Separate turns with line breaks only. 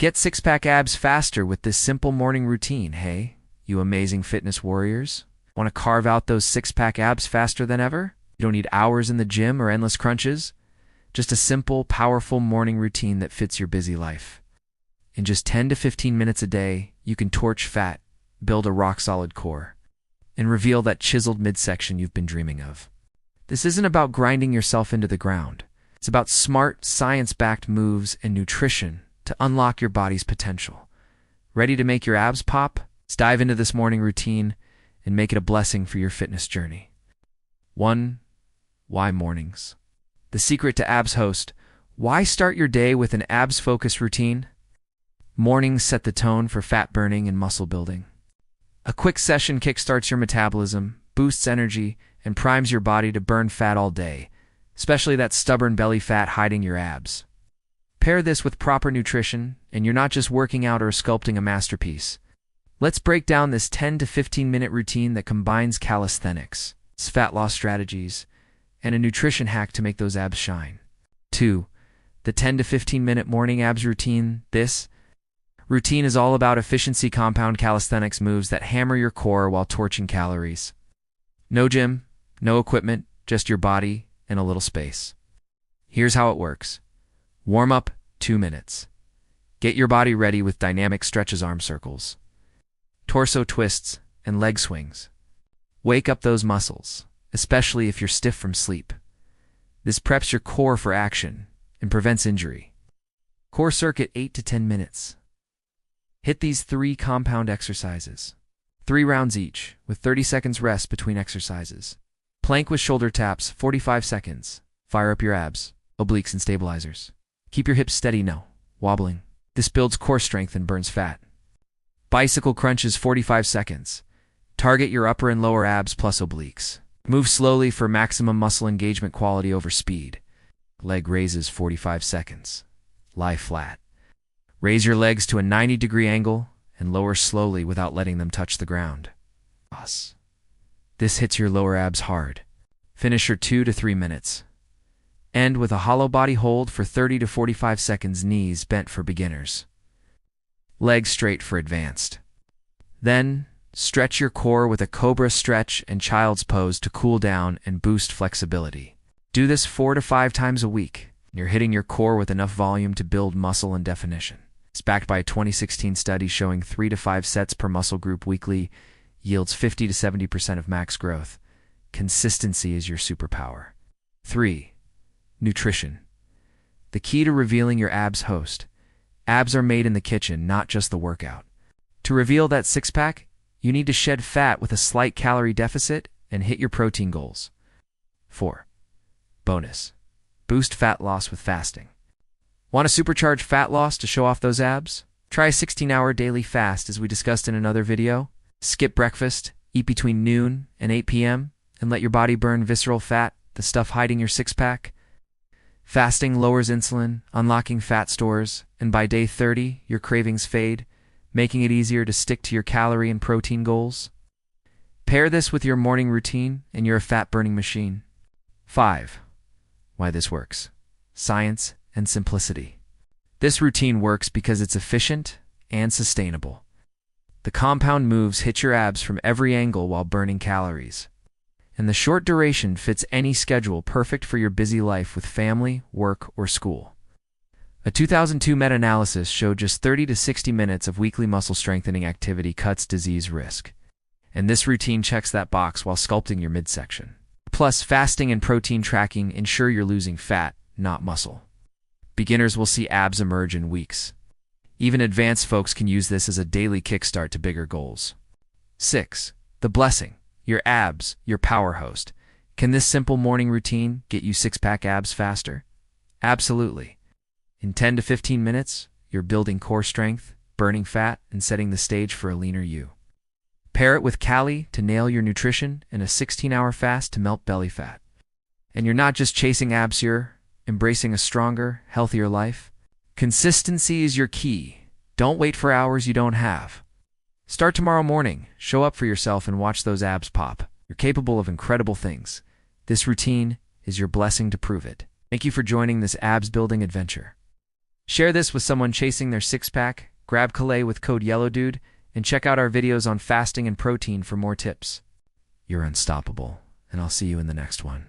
Get six-pack abs faster with this simple morning routine, hey, you amazing fitness warriors. Want to carve out those six-pack abs faster than ever? You don't need hours in the gym or endless crunches. Just a simple, powerful morning routine that fits your busy life. In just 10 to 15 minutes a day, you can torch fat, build a rock-solid core, and reveal that chiseled midsection you've been dreaming of. This isn't about grinding yourself into the ground. It's about smart, science-backed moves and nutrition to unlock your body's potential. Ready to make your abs pop? Let's dive into this morning routine and make it a blessing for your fitness journey. 1. Why mornings? The secret to abs host. Why start your day with an abs-focused routine? Mornings set the tone for fat burning and muscle building. A quick session kickstarts your metabolism, boosts energy, and primes your body to burn fat all day, especially that stubborn belly fat hiding your abs. Pair this with proper nutrition, and you're not just working out or sculpting a masterpiece. Let's break down this 10 to 15-minute routine that combines calisthenics, fat loss strategies, and a nutrition hack to make those abs shine. 2. The 10 to 15-minute morning abs routine. This routine is all about efficiency compound calisthenics moves that hammer your core while torching calories. No gym, no equipment, just your body and a little space. Here's how it works. Warm up, 2 minutes. Get your body ready with dynamic stretches, arm circles, torso twists, and leg swings. Wake up those muscles, especially if you're stiff from sleep. This preps your core for action and prevents injury. Core circuit, 8 to 10 minutes. Hit these 3 compound exercises. 3 rounds each, with 30 seconds rest between exercises. Plank with shoulder taps, 45 seconds. Fire up your abs, obliques, and stabilizers. Keep your hips steady, no wobbling. This builds core strength and burns fat. Bicycle crunches, 45 seconds. Target your upper and lower abs plus obliques. Move slowly for maximum muscle engagement, quality over speed. Leg raises, 45 seconds. Lie flat. Raise your legs to a 90-degree angle and lower slowly without letting them touch the ground. This hits your lower abs hard. Finish your 2 to 3 minutes. End with a hollow body hold for 30 to 45 seconds, knees bent for beginners. Legs straight for advanced. Then, stretch your core with a cobra stretch and child's pose to cool down and boost flexibility. Do this 4 to 5 times a week. You're hitting your core with enough volume to build muscle and definition. It's backed by a 2016 study showing 3 to 5 sets per muscle group weekly yields 50 to 70% of max growth. Consistency is your superpower. 3. Nutrition. The key to revealing your abs host. Abs are made in the kitchen, not just the workout. To reveal that six-pack, you need to shed fat with a slight calorie deficit and hit your protein goals. 4. Bonus. Boost fat loss with fasting. Want to supercharge fat loss to show off those abs? Try a 16-hour daily fast as we discussed in another video. Skip breakfast, eat between noon and 8 p.m., and let your body burn visceral fat, the stuff hiding your six-pack. Fasting lowers insulin, unlocking fat stores, and by day 30, your cravings fade, making it easier to stick to your calorie and protein goals. Pair this with your morning routine, and you're a fat-burning machine. 5. Why this works. Science and simplicity. This routine works because it's efficient and sustainable. The compound moves hit your abs from every angle while burning calories. And the short duration fits any schedule, perfect for your busy life with family, work, or school. A 2002 meta-analysis showed just 30 to 60 minutes of weekly muscle strengthening activity cuts disease risk. And this routine checks that box while sculpting your midsection. Plus, fasting and protein tracking ensure you're losing fat, not muscle. Beginners will see abs emerge in weeks. Even advanced folks can use this as a daily kickstart to bigger goals. 6. The blessing. Your abs, your power host. Can this simple morning routine get you six-pack abs faster? Absolutely. In 10 to 15 minutes, you're building core strength, burning fat, and setting the stage for a leaner you. Pair it with Cali to nail your nutrition and a 16-hour fast to melt belly fat. And you're not just chasing abs, you're embracing a stronger, healthier life. Consistency is your key. Don't wait for hours you don't have. Start tomorrow morning, show up for yourself, and watch those abs pop. You're capable of incredible things. This routine is your blessing to prove it. Thank you for joining this abs-building adventure. Share this with someone chasing their six-pack, grab Calais with code YELLOWDUDE, and check out our videos on fasting and protein for more tips. You're unstoppable, and I'll see you in the next one.